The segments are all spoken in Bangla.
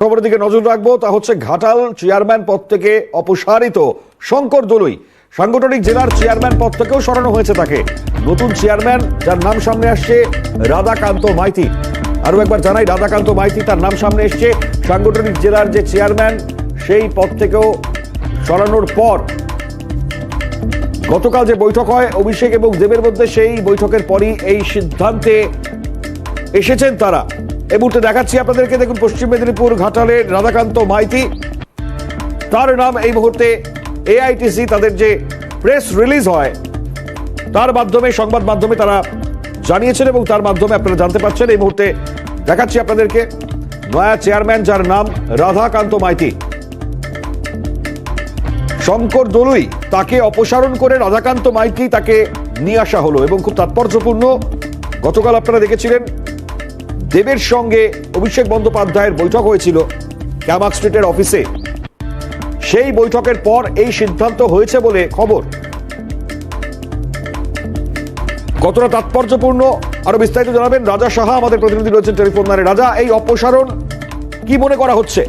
খবরের দিকে নজর রাখবো, তা হচ্ছে ঘাটাল চেয়ারম্যান পদ থেকে অপসারিত শঙ্কর দলুই সাংগঠনিক জেলার চেয়ারম্যান পদ থেকেও সরানো হয়েছে তাকে। নতুন চেয়ারম্যান যার নাম সামনে আসছে রাধাকান্ত মাইতি। আরো একবার জানাই, রাধাকান্ত মাইতি তার নাম সামনে এসছে। সাংগঠনিক জেলার যে চেয়ারম্যান সেই পদ থেকেও সরানোর পর গতকাল যে বৈঠক হয় অভিষেক এবং দেবের মধ্যে, সেই বৈঠকের পরই এই সিদ্ধান্তে এসেছেন তারা। এই মুহূর্তে দেখাচ্ছি আপনাদেরকে, দেখুন পশ্চিম মেদিনীপুর ঘাটালের রাধাকান্ত মাইতি, তার নাম এই মুহূর্তে এআইটিসি তাদের যে প্রেস রিলিজ হয় তার মাধ্যমে, সংবাদ মাধ্যমে তারা জানিয়েছেন এবং তার মাধ্যমে আপনারা জানতে পারছেন। এই মুহূর্তে দেখাচ্ছি আপনাদেরকে নয়া চেয়ারম্যান যার নাম রাধাকান্ত মাইতি। শঙ্কর দলুই তাকে অপসারণ করে রাধাকান্ত মাইতি তাকে নিয়ে আসা হলো এবং খুব তাৎপর্যপূর্ণ, গতকাল আপনারা দেখেছিলেন দেবের সঙ্গে অভিষেক বন্দ্যোপাধ্যায়ের বৈঠক হয়েছিল ক্যামাক স্ট্রিটের অফিসে। সেই বৈঠকের পর এই সিদ্ধান্ত হয়েছে বলে খবর। কতটা তাৎপর্যপূর্ণ আরো বিস্তারিত জানাবেন রাজা সাহা, আমাদের প্রতিনিধি রয়েছেন টেলিফোন লাইনে। রাজা, এই অপসারণ কি মনে করা হচ্ছে?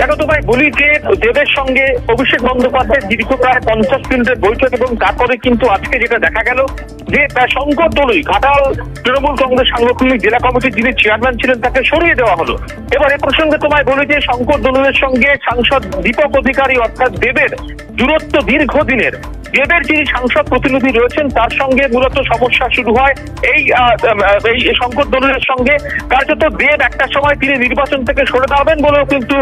এখন তোমায় বলি যে দেবের সঙ্গে অভিষেক বন্দ্যোপাধ্যায়ের দীর্ঘ প্রায় 50 মিনিটের বৈঠক এবং তারপরে কিন্তু আজকে যেটা দেখা গেল যে শঙ্কর দলুই ঘাটাল তৃণমূল কংগ্রেস সাংগঠনিক জেলা কমিটির যিনি চেয়ারম্যান ছিলেন তাকে সরিয়ে দেওয়া হলো। এবার এ প্রসঙ্গে তোমায় বলি যে শঙ্কর দলুইয়ের সঙ্গে সাংসদ দীপক অধিকারী অর্থাৎ দেবের দূরত্ব দীর্ঘদিনের। দেবের যিনি সাংসদ প্রতিনিধি রয়েছেন তার সঙ্গে মূলত সমস্যা শুরু হয় এই শঙ্কর দলুইয়ের সঙ্গে। কার্যত দেব একটা সময় তিনি নির্বাচন থেকে সরে দাঁড়াবেন বলেও কিন্তু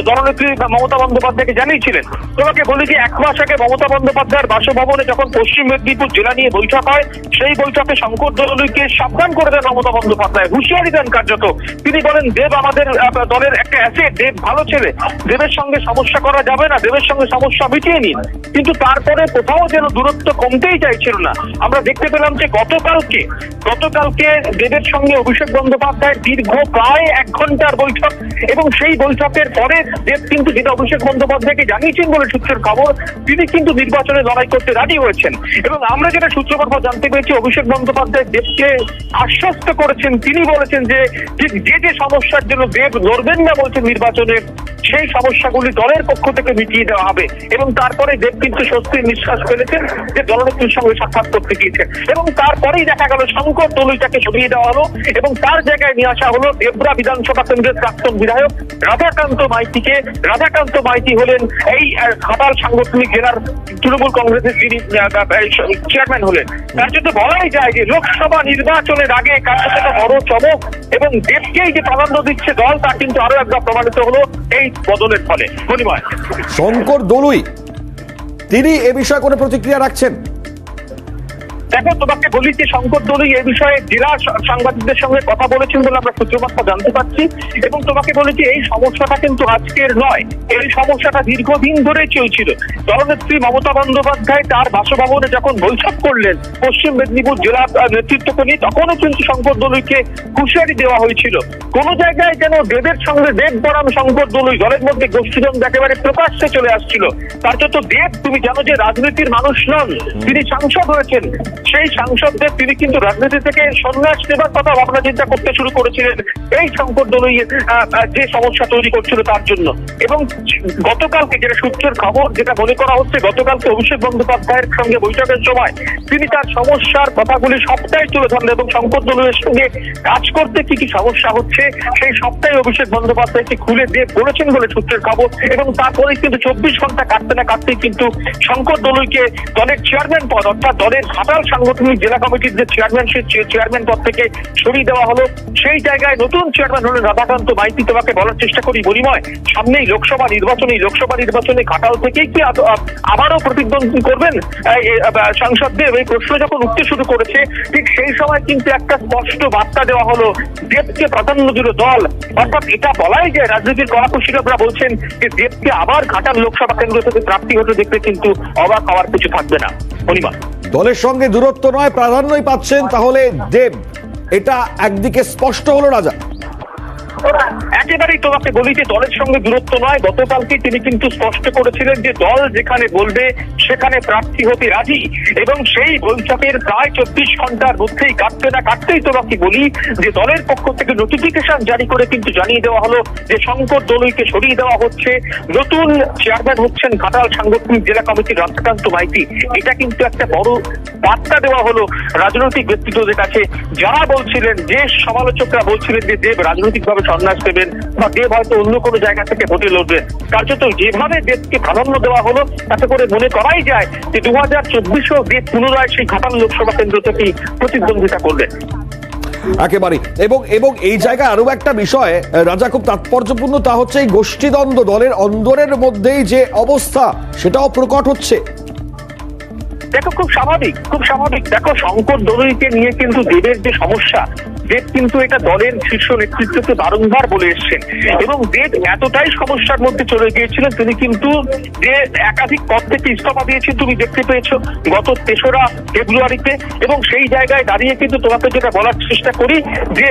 দলনেত্রী মমতা বন্দ্যোপাধ্যায়কে জানিয়েছিলেন। তোমাকে বলি যে 1 মাস আগে মমতা বন্দ্যোপাধ্যায়ের বাসভবনে যখন পশ্চিম মেদিনীপুর জেলা নিয়ে বৈঠক হয়, সেই বৈঠকে শঙ্কর দলুইকে সাবধান করে দেন মমতা বন্দ্যোপাধ্যায়, হুঁশিয়ারি দেন কার্যত। তিনি বলেন দেব আমাদের দলের একটা অ্যাসেট, দেব ভালো ছেলে, দেবের সঙ্গে সমস্যা করা যাবে না, দেবের সঙ্গে সমস্যা মিটিয়ে নিন। কিন্তু তারপরে কোথাও যেন দূরত্ব কমতেই চাইছিল না। আমরা দেখতে পেলাম যে গতকালকে দেবের সঙ্গে অভিষেক বন্দ্যোপাধ্যায়ের দীর্ঘ প্রায় 1 ঘন্টার বৈঠক এবং সেই বৈঠকের পরে দেব কিন্তু, যেটা অভিষেক বন্দ্যোপাধ্যায়কে জানিয়েছেন বলে সূত্রের খবর, তিনি কিন্তু নির্বাচনে লড়াই করতে রাজি হয়েছেন। এবং আমরা যেটা সূত্র মারফত জানতে পেরেছি, অভিষেক বন্দ্যোপাধ্যায় দেবকে আশ্বস্ত করেছেন। তিনি বলেছেন যে ঠিক যে সমস্যার জন্য দেব লড়বেন না বলছেন নির্বাচনে, সেই সমস্যাগুলি দলের পক্ষ থেকে মিটিয়ে দেওয়া হবে। এবং তারপরে দেব কিন্তু স্বস্তির নিঃশ্বাস ফেলেছেন যে দলনেত্রীর সঙ্গে সাক্ষাৎ করতে গিয়েছেন। এবং তারপরেই দেখা গেল শঙ্কর দলুইটাকে সরিয়ে দেওয়া হলো এবং তার জায়গায় নিয়ে আসা হলো দেবরা বিধানসভা কেন্দ্রের প্রাক্তন বিধায়ক রাধাকান্ত মাইতিকে। রাধাকান্ত মাইতি হলেন এই ঘাটাল সাংগঠনিক জেলার তৃণমূল কংগ্রেসের যিনি চেয়ারম্যান হলেন। তার জন্য বলাই যায় যে লোকসভা নির্বাচনের আগে কার্যত বড় চমক এবং দেবকেই যে প্রাধান্য দিচ্ছে দল, তা কিন্তু আরো একবার প্রমাণিত হলো এই বদলের ফলে। মণিময়, শঙ্কর দলুই তিনি এ বিষয়ে কোনো প্রতিক্রিয়া রাখছেন? দেখো, তোমাকে বলি যে শঙ্কর দলুই এই বিষয়ে জেলা সাংবাদিকদের সঙ্গে কথা বলেছেন বলে আমরা সূত্রমাত্রা জানতে পারছি। এবং তোমাকে বলি যে এই সমস্যাটা কিন্তু আজকের নয়, এই সমস্যাটা দীর্ঘদিন ধরেই চলছিল। দলনেত্রী মমতা বন্দ্যোপাধ্যায় তার বাসভবনে যখন বৈঠক করলেন পশ্চিম মেদিনীপুর জেলা নেতৃত্বকে নিয়ে, তখনও কিন্তু শঙ্কর দলুইকে হুঁশিয়ারি দেওয়া হয়েছিল। কোন জায়গায় যেন দেবের সঙ্গে দেব বনাম শঙ্কর দলুই, দলের মধ্যে গোষ্ঠীদ্বন্দ্ব একেবারে প্রকাশ্যে চলে আসছিল। তার যত দেব, তুমি জানো যে রাজনীতির মানুষ নন, তিনি সাংসদ হয়েছেন। সেই সাংসদদের তিনি কিন্তু রাজনীতি থেকে সন্ন্যাস নেবার কথা ভাবনা চিন্তা করতে শুরু করেছিলেন এই শঙ্কর দলুই যে সমস্যা তৈরি করছিল তার জন্য। এবং গতকালকে যেটা সূত্রের খবর, যেটা মনে করা হচ্ছে, গতকালকে অভিষেক বন্দ্যোপাধ্যায়ের সঙ্গে বৈঠকের সময় তিনি তার সমস্যার কথাগুলি সবটাই তুলে ধরেন এবং শঙ্কর দলুইয়ের সঙ্গে কাজ করতে কি কি সমস্যা হচ্ছে সেই সবটাই অভিষেক বন্দ্যোপাধ্যায়কে খুলে দিয়ে বলেছেন বলে সূত্রের খবর। এবং তারপরে কিন্তু 24 ঘন্টা কাটতে না কাটতেই কিন্তু শঙ্কর দলুইকে দলের চেয়ারম্যান পদ, অর্থাৎ দলের ঘাটাল সাংগঠনিক জেলা কমিটির যে চেয়ারম্যান, সেই চেয়ারম্যান পদ থেকে সরিয়ে দেওয়া হলো। সেই জায়গায় নতুন চেয়ারম্যান হলেন রাধাকান্ত মাইতি। তোমাকে বলার চেষ্টা করি মণিময়, সামনেই লোকসভা নির্বাচনে ঘাটাল থেকেই কি আবারও প্রতিদ্বন্দ্বী করবেন সাংসদদের? এই প্রশ্ন যখন উঠতে শুরু করেছে, ঠিক সেই সময় কিন্তু একটা স্পষ্ট বার্তা দেওয়া হলো, দেবকে প্রাধান্য দিল দল। অর্থাৎ এটা বলাই যায়, রাজনীতির কলাকুশলীরা বলছেন যে দেবকে আবার ঘাটাল লোকসভা কেন্দ্র থেকে প্রার্থী হতে দেখতে কিন্তু অবাক হওয়ার কিছু থাকবে না। মণিময়, দলের সঙ্গে দূরত্ব নয়, প্রাধান্যই পাচ্ছেন তাহলে দেব, এটা একদিকে স্পষ্ট হলো রাজা। একেবারেই তোমাকে বলি যে দলের সঙ্গে দূরত্ব নয়, গতকালকে তিনি কিন্তু স্পষ্ট করেছিলেন যে দল যেখানে বলবে সেখানে প্রার্থী হতে রাজি, এবং সেই বৈঠকের প্রায় 24 ঘন্টার মধ্যেই কাটতেই তোমাকে বলি যে দলের পক্ষ থেকে নোটিফিকেশন জারি করে কিন্তু জানিয়ে দেওয়া হলো যে শঙ্কর দলুইকে সরিয়ে দেওয়া হচ্ছে, নতুন চেয়ারম্যান হচ্ছেন ঘাটাল সাংগঠনিক জেলা কমিটির রাধাকান্ত মাইতি। এটা কিন্তু একটা বড় বার্তা দেওয়া হলো রাজনৈতিক ব্যক্তিত্বদের কাছে, যারা বলছিলেন, যে সমালোচকরা বলছিলেন যে দেব রাজনৈতিকভাবে সন্ন্যাস দেবেন বা দেব হয়তো অন্য কোনো জায়গা থেকে ভোটে লড়বেন। কার্যত যেভাবে দেবকে প্রাধান্য দেওয়া হলো তাতে করে মনে করাই যায় যে 2024-এও দেব পুনরায় সেই ঘাটাল লোকসভা কেন্দ্র থেকেই প্রতিদ্বন্দ্বিতা করবেন। একেবারে এবং এই জায়গায় আরো একটা বিষয় রাজা খুব তাৎপর্যপূর্ণ, তা হচ্ছে এই গোষ্ঠীদ্বন্দ্ব, দলের অন্দরের মধ্যেই যে অবস্থা সেটাও প্রকট হচ্ছে। দেখো খুব স্বাভাবিক দেখো শঙ্কর দলুইকে নিয়ে কিন্তু দেবের যে সমস্যা, দেব কিন্তু এটা দলের শীর্ষ নেতৃত্বকে বারংবার বলে এসছেন, এবং দেব এতটাই সমস্যার মধ্যে চলে গিয়েছিলেন তিনি কিন্তু যে একাধিক পদ থেকে ইস্তফা দিয়েছেন, তুমি দেখতে পেয়েছো গত 3রা ফেব্রুয়ারিতে। এবং সেই জায়গায় দাঁড়িয়ে কিন্তু তোমাকে যেটা বলার চেষ্টা করি যে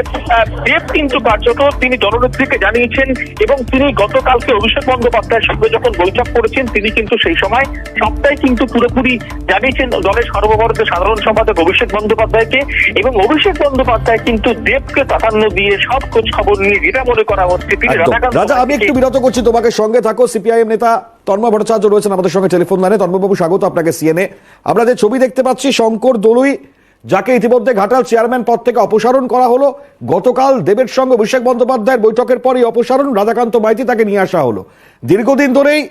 দেব কিন্তু কার্যত তিনি দলনেত্রীকে জানিয়েছেন, এবং তিনি গতকালকে অভিষেক বন্দ্যোপাধ্যায়ের সঙ্গে যখন বৈঠক করেছেন তিনি কিন্তু সেই সময় সবটাই কিন্তু পুরোপুরি জানিয়েছেন দলের সর্বভারতীয় সাধারণ সম্পাদক অভিষেক বন্দ্যোপাধ্যায়কে, এবং অভিষেক বন্দ্যোপাধ্যায় কিন্তু দেবকে প্রাধান্য দিয়ে সব খোঁজ খবর নিয়ে যেটা মনে করা হচ্ছে তিনি রাজা, আমি একটু বিরত করছি তোমাকে, সঙ্গে থাকো। সিপিআইএম নেতা তন্ময় ভট্টাচার্য রয়েছেন আমাদের সঙ্গে টেলিফোন লাইনে। তন্ময়বাবু, স্বাগত আপনাকে সিএনএ। আমরা যে ছবি দেখতে পাচ্ছি, শঙ্কর দলুই যাকে ইতিমধ্যে ঘাটাল চেয়ারম্যান পদ থেকে অপসারণ করা হলো, গতকাল দেবের সঙ্গে অভিষেক বন্দ্যোপাধ্যায়ের বৈঠকের পরই অপসারণ, রাধাকান্ত মাইতি তাকে নিয়ে আসা হলো। দীর্ঘদিন ধরেই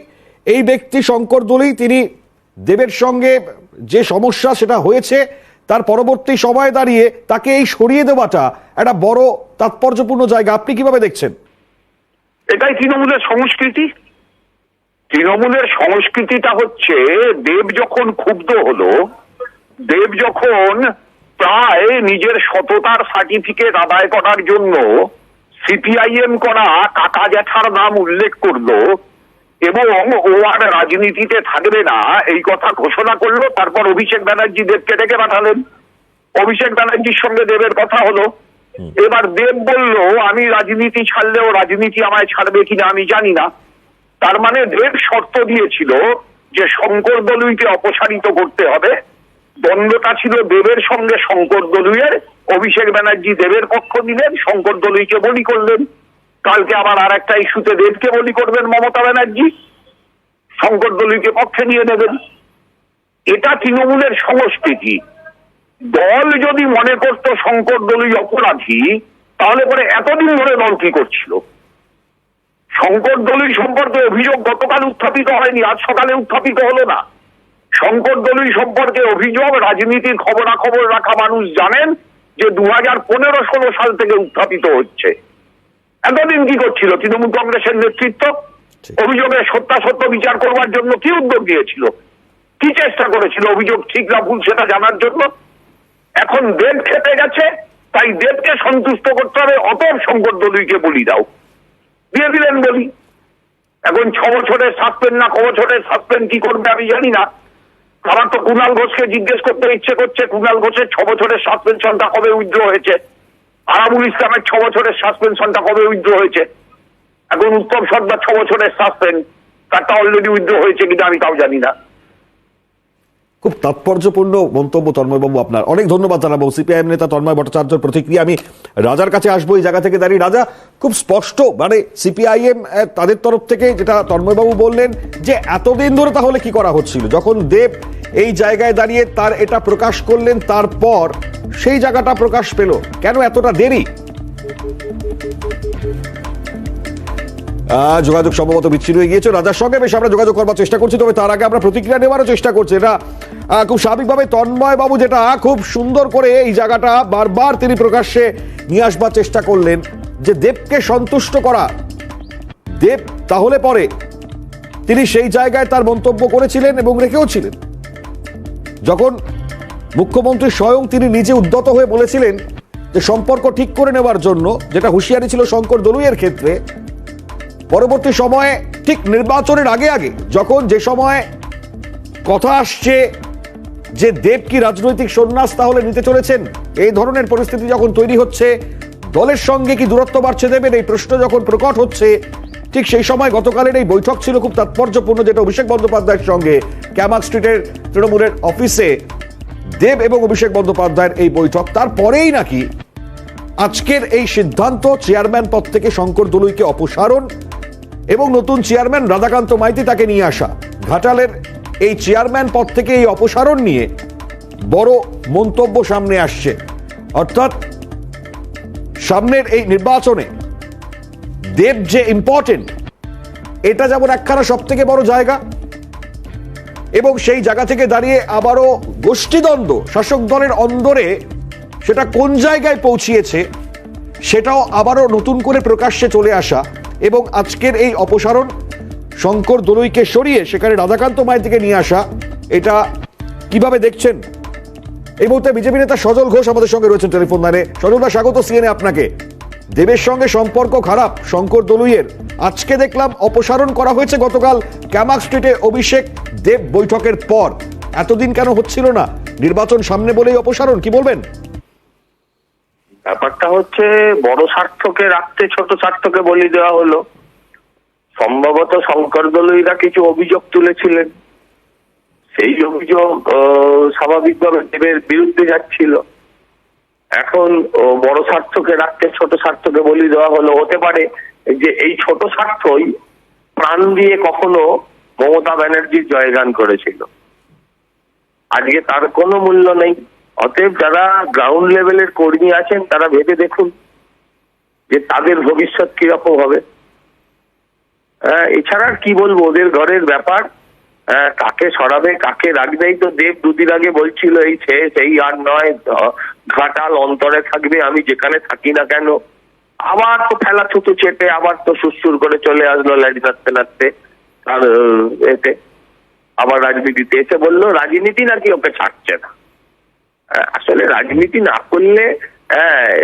এই ব্যক্তি শঙ্কর দলুই তিনি দেবের সঙ্গে যে সমস্যা সেটা হয়েছে, তার পরবর্তী সময় দাঁড়িয়ে তাকে এই সরিয়ে দেওয়াটা একটা বড় তাৎপর্যপূর্ণ জায়গা। আপনি কিভাবে দেখছেন? এটাই তৃণমূলের সংস্কৃতি। তৃণমূলের সংস্কৃতিটা হচ্ছে দেব যখন ক্ষুব্ধ হলো, দেব যখন প্রায় নিজের সততার সার্টিফিকেট আদায় করার জন্য সিপিআইএম করা কাকা জ্যাঠার নাম উল্লেখ করলো এবং ও আর রাজনীতিতে থাকবে না এই কথা ঘোষণা করলো, তারপর অভিষেক ব্যানার্জি দেবকে ডেকে পাঠালেন। অভিষেক ব্যানার্জির সঙ্গে দেবের কথা হলো। এবার দেব বলল আমি রাজনীতি ছাড়লেও রাজনীতি আমায় ছাড়বে কিনা আমি জানি না। তার মানে দেব শর্ত দিয়েছিল যে শঙ্কর দলুইকে অপসারিত করতে হবে। দ্বন্দ্বটা ছিল দেবের সঙ্গে শঙ্কর দলুইয়ের। অভিষেক ব্যানার্জি দেবের পক্ষ নিলেন, শঙ্কর দলুইকে বলি করলেন। কালকে আবার আর একটা ইস্যুতে দেবকে বলি করবেন মমতা ব্যানার্জি, শঙ্কর দলুইকে পক্ষে নিয়ে নেবেন। এটা তৃণমূলের সংস্কৃতি। দল যদি মনে করত শঙ্কর দলুই অপরাধী, তাহলে পরে এতদিন ধরে দল কি করছিল? শঙ্কর দলুই সম্পর্কে অভিযোগ গতকাল উত্থাপিত হয়নি, আজ সকালে উত্থাপিত হলো না। শঙ্কর দলুই সম্পর্কে অভিযোগ রাজনীতির খবরাখবর রাখা মানুষ জানেন যে 2015-16 সাল থেকে উত্থাপিত হচ্ছে। এতদিন কি করছিল তৃণমূল কংগ্রেসের নেতৃত্ব? অভিযোগের সত্যাসত্য বিচার করবার জন্য কি উদ্যোগ নিয়েছিল, কি চেষ্টা করেছিল অভিযোগ ঠিক না ভুল সেটা জানার জন্য? এখন দেব খেতে গেছে, তাই দেবকে সন্তুষ্ট করতে হবে, অতএব শঙ্কর দলুইকে বলি দাও, দিয়ে দিলেন বলি। এখন 6 বছরের সাসপেন্ড না 9 বছরের সাসপেন্ড কি করবে আমি জানি না। আমার তো কুণাল ঘোষকে জিজ্ঞেস করতে ইচ্ছে করছে, কুণাল ঘোষের 6 বছরের সাসপেনশনটা কবে উইথড্র হয়েছে, আরাবুল ইসলামের 6 বছরের সাসপেনশনটা কবে উইথড্র হয়েছে। এখন উত্তম সর্দার 6 বছরের সাসপেন্ড, তারটা অলরেডি উইথড্র হয়েছে কিনা আমি তাও জানি না। খুব তাৎপর্যপূর্ণ মন্তব্য তন্ময়বাবু, আপনার অনেক ধন্যবাদ জানাবো। সিপিআইএম নেতা তন্ময় ভট্টাচার্যের প্রতিক্রিয়া। আমি রাজার কাছে আসবো এই জায়গা থেকে দাঁড়িয়ে। রাজা, খুব স্পষ্ট মানে সিপিআইএম তাদের তরফ থেকে যেটা তন্ময়বাবু বললেন যে এতদিন ধরে তাহলে কি করা হচ্ছিল, যখন দেব এই জায়গায় দাঁড়িয়ে তার এটা প্রকাশ করলেন তারপর সেই জায়গাটা প্রকাশ পেল, কেন এতটা দেরি? যোগাযোগ সম্ভবত বিচ্ছিন্ন হয়ে গিয়েছে রাজার সঙ্গে। বেশ, আমরা যোগাযোগ করবার চেষ্টা করছি, তবে তার আগে আমরা প্রতিক্রিয়া নেওয়ারও চেষ্টা করছি। এটা খুব স্বাভাবিকভাবে তন্ময় বাবু যেটা খুব সুন্দর করে এই জায়গাটা বারবার তিনি প্রকাশ্যে নিয়ে আসবার চেষ্টা করলেন যে দেবকে সন্তুষ্ট করা। দেব তাহলে পরে তিনি সেই জায়গায় তার মন্তব্য করেছিলেন এবং রেখেও ছিলেন, যখন মুখ্যমন্ত্রী স্বয়ং তিনি নিজে উদ্যত হয়ে বলেছিলেন যে সম্পর্ক ঠিক করে নেওয়ার জন্য, যেটা হুঁশিয়ারি ছিল শঙ্কর দলুইয়ের ক্ষেত্রে। পরবর্তী সময়ে ঠিক নির্বাচনের আগে যখন যে সময় কথা আসছে যে দেব কি রাজনৈতিক সন্ন্যাস তাহলে নিতে চলেছেন, এই ধরনের পরিস্থিতি যখন তৈরি হচ্ছে, দলের সঙ্গে কি দূরত্ব বাড়ছে দেবেন, এই প্রশ্ন যখন প্রকট হচ্ছে, ঠিক সেই সময় গতকালের এই বৈঠক ছিল খুব তাৎপর্যপূর্ণ, যেটা অভিষেক বন্দ্যোপাধ্যায়ের সঙ্গে ক্যামাক স্ট্রিটের তৃণমূলের অফিসে দেব এবং অভিষেক বন্দ্যোপাধ্যায়ের এই বৈঠক। তারপরেই নাকি আজকের এই সিদ্ধান্ত, চেয়ারম্যান পদ থেকে শঙ্কর দলুইকে অপসারণ এবং নতুন চেয়ারম্যান রাধাকান্ত মাইতি তাকে নিয়ে আসা। ঘাটালের এই চেয়ারম্যান পদ থেকে এই অপসারণ নিয়ে বড় মন্তব্য সামনে আসছে, অর্থাৎ সামনের এই নির্বাচনে দেব যে ইম্পর্টেন্ট, এটা যেমন একখানা সব থেকে বড় জায়গা, এবং সেই জায়গা থেকে দাঁড়িয়ে আবারও গোষ্ঠীদ্বন্দ্ব শাসক দলের অন্দরে সেটা কোন জায়গায় পৌঁছিয়েছে সেটাও আবারও নতুন করে প্রকাশ্যে চলে আসা, এবং আজকের এই অপসারণ শঙ্কর দলুইকে সরিয়ে সেখানে রাধাকান্ত মাইতিকে নিয়ে আসা, এটা কিভাবে দেখছেন? এই মুহূর্তে বিজেপি নেতা সজল ঘোষ আমাদের সঙ্গে রয়েছেন টেলিফোন লাইনে। সজলদা, স্বাগত সিএনএ আপনাকে। দেবের সঙ্গে সম্পর্ক খারাপ শঙ্কর দলুইয়ের, আজকে দেখলাম অপসারণ করা হয়েছে গতকাল ক্যামাক স্ট্রিটে অভিষেক দেব বৈঠকের পর। এতদিন কেন হচ্ছিল না? নির্বাচন সামনে বলেই অপসারণ, কি বলবেন? ব্যাপারটা হচ্ছে বড় স্বার্থকে রাখতে ছোট স্বার্থকে বলি দেওয়া হলো। সম্ভবত শঙ্কর দলুইরা কিছু অভিযোগ তুলেছিলেন, সেই অভিযোগ স্বাভাবিকভাবে দেবের বিরুদ্ধে যাচ্ছিল। এখন বড় স্বার্থকে রাখতে ছোট স্বার্থকে বলি দেওয়া হলো। হতে পারে যে এই ছোট স্বার্থই প্রাণ দিয়ে কখনো মমতা ব্যানার্জির জয়গান করেছিল, আজকে তার কোনো মূল্য নেই। অতএব যারা গ্রাউন্ড লেভেলের কর্মী আছেন তারা ভেবে দেখুন যে তাদের ভবিষ্যৎ কিরকম হবে। এছাড়া আর কি বলবো, ওদের ঘরের ব্যাপার, কাকে সরাবে কাকে রাখবেই তো দেব দুদিন আগে বলছিল এই শেষ, এই আর নয়, ঘাটাল অন্তরে থাকবে, আমি যেখানে থাকি না কেন। আবার তো ফেলা থুতু চেপে আবার তো সুরসুর করে চলে আসলো লাইট নাড়তে নাড়তে, আর এতে আবার রাজনীতিতে এসে বললো রাজনীতি নাকি ওকে ছাড়ছে না। আসলে রাজনীতি না করলে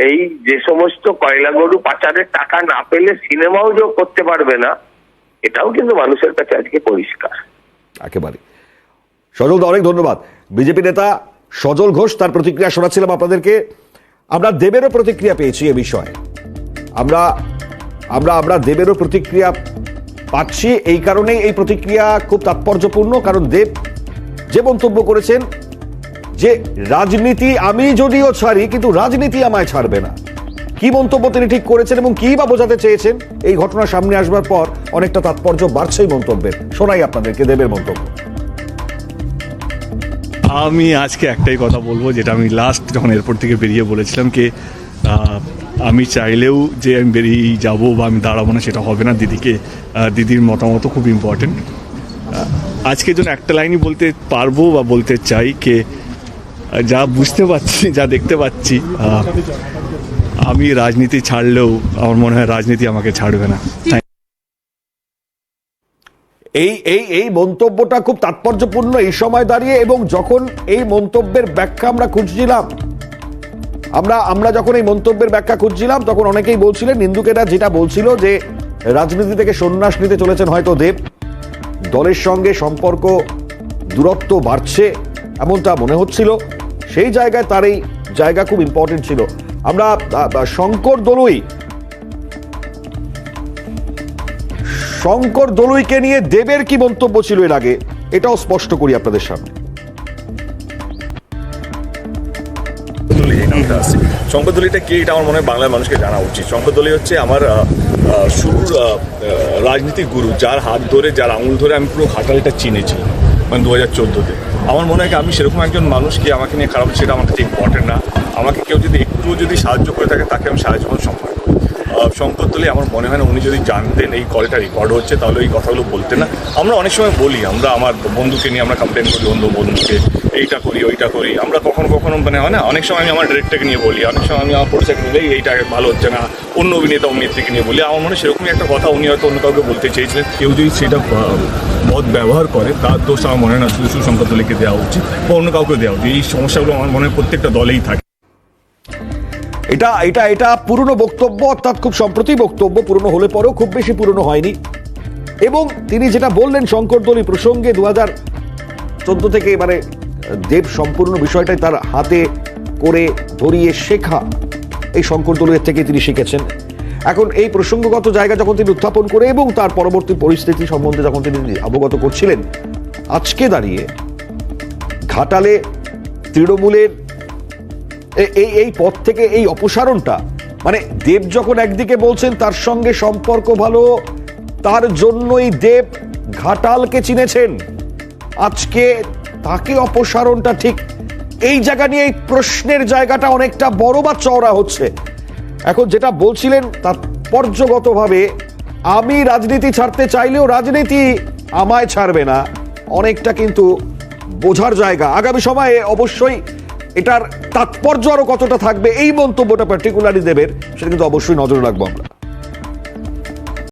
এই যে সমস্ত কয়লা গরু পাচারের টাকা না পেলে সিনেমাও যোগ করতে পারবে না, এটাও কিন্তু মানুষের কাছে আজকে পরিষ্কার। একেবারে। সজল, অনেক ধন্যবাদ। বিজেপি নেতা সজল ঘোষ, তার প্রতিক্রিয়া শোনাচ্ছিলাম আপনাদেরকে। আমরা দেবেরও প্রতিক্রিয়া পেয়েছি এ বিষয়ে, আমরা আমরা আমরা দেবেরও প্রতিক্রিয়া পাচ্ছি। এই কারণেই এই প্রতিক্রিয়া খুব তাৎপর্যপূর্ণ, কারণ দেব যে মন্তব্য করেছেন যে রাজনীতি আমি যদিও ছাড়ি কিন্তু রাজনীতি আমায় ছাড়বে না, কি মন্তব্য তিনি ঠিক করেছেন এবং কি বা বোঝাতে চেয়েছেন, এই ঘটনা সামনে আসবার পর অনেকটা তাৎপর্য বাড়ছে এই মন্তব্যের। শোনাই আপনাদেরকে দেবের মন্তব্য। আমি আজকে একটাই কথা বলবো, যেটা আমি লাস্ট যখন এয়ারপোর্ট থেকে বেরিয়ে বলেছিলাম কি আমি চাইলেও যে আমি বেরিয়ে যাব বা আমি দাঁড়াবো না সেটা হবে না। দিদির মতামত খুব ইম্পর্টেন্ট। আজকের জন্য একটা লাইনই বলতে পারবো বা বলতে চাই কে যা বুঝতে পারছি, যা দেখতে পাচ্ছি, আমি রাজনীতি ছাড়লেও আমার মনে হয় রাজনীতি আমাকে ছাড়বে না। এই এই এই মন্তব্যটা খুব তাৎপর্যপূর্ণ এই সময় দাঁড়িয়ে, এবং যখন এই মন্তব্যের ব্যাখ্যা আমরা খুঁজছিলাম, আমরা যখন এই মন্তব্যের ব্যাখ্যা খুঁজছিলাম তখন অনেকেই বলছিলেন, নিন্দুকেরা যেটা বলছিল যে রাজনীতি থেকে সন্ন্যাস নিতে চলেছেন হয়তো দেব, দলের সঙ্গে সম্পর্ক দূরত্ব বাড়ছে এমনটা মনে হচ্ছিল। সেই জায়গায় তার এই জায়গা খুব ইম্পর্টেন্ট ছিল। আমরা শঙ্কর দলুইকে নিয়ে দেবের কি মন্তব্য ছিল এর আগে, এটাও স্পষ্ট করি আপনাদের সামনে। শঙ্করদলীটা কি, এটা আমার মনে হয় বাংলার মানুষকে জানা উচিত। শঙ্করদলী হচ্ছে আমার শুরুর রাজনীতিক গুরু, যার হাত ধরে, যার আঙুল ধরে আমি পুরো ঘাটালটা চিনেছি, মানে 2014-তে। আমার মনে হয় আমি সেরকম একজন মানুষকে আমাকে নিয়ে খারাপ, সেটা আমার কাছে ইম্পর্টেন্ট না। আমাকে কেউ যদি একটু সাহায্য করে থাকে তাকে আমি সাহায্য করার সম্ভব। শঙ্করদলী আমার মনে হয় না উনি যদি জানতেন এই কলটা রেকর্ড হচ্ছে তাহলে এই কথাগুলো বলতেন না। আমরা অনেক সময় বলি, আমরা আমার বন্ধুকে নিয়ে আমরা কমপ্লেন করি, অন্য বন্ধুকে এইটা করি ওইটা করি। আমরা কখনো কখনো মানে হয় না, অনেক সময় আমি আমার ডিরেক্টরকে নিয়ে বলি, অনেক সময় আমি আমার পরিচয়কে নিয়ে এইটা ভালো হচ্ছে না, অন্য অভিনেতা অভিনেত্রীকে নিয়ে বলি। আমার মনে হয় সেরকমই একটা কথা উনি হয়তো অন্য কাউকে বলতে চেয়েছিলেন। কেউ যদি সেটা মত ব্যবহার করে তার দোষ আমার মনে হয় না শুধু শঙ্করদলীকে দেওয়া উচিত বা অন্য কাউকে দেওয়া উচিত। এই সমস্যাগুলো আমার মনে হয় প্রত্যেকটা দলেই থাকে। এটা এটা এটা পুরনো বক্তব্য, অর্থাৎ খুব সম্প্রতি বক্তব্য, পুরনো হলে পরেও খুব বেশি পুরনো হয়নি। এবং তিনি যেটা বললেন শঙ্করদলী প্রসঙ্গে 2014 থেকে দেব সম্পূর্ণ বিষয়টাই তার হাতে করে ধরিয়ে শেখা, এই শঙ্কর দলুইয়ের থেকে তিনি শিখেছেন। এখন এই প্রসঙ্গগত জায়গা যখন তিনি উত্থাপন করে এবং তার পরবর্তী পরিস্থিতি সম্বন্ধে যখন তিনি অবগত করছিলেন, আজকে দাঁড়িয়ে ঘাটালে তৃণমূলের এই পথ থেকে এই অপসারণটা, মানে দেব যখন একদিকে বলছেন তার সঙ্গে সম্পর্ক ভালো, তার জন্যই দেব ঘাটালকে চিনেছেন, আজকে তাকে অপসারণটা ঠিক এই জায়গা নিয়ে এই প্রশ্নের জায়গাটা অনেকটা বড় বা চওড়া হচ্ছে। এখন যেটা বলছিলেন তাৎপর্যগতভাবে, আমি রাজনীতি ছাড়তে চাইলেও রাজনীতি আমায় ছাড়বে না, অনেকটা কিন্তু বোঝার জায়গা। আগামী সময়ে অবশ্যই এটার তাৎপর্য আরো কতটা থাকবে এই মন্তব্যটা পার্টিকুলারলি দেবের, সেটা কিন্তু অবশ্যই নজরে রাখবো আমরা।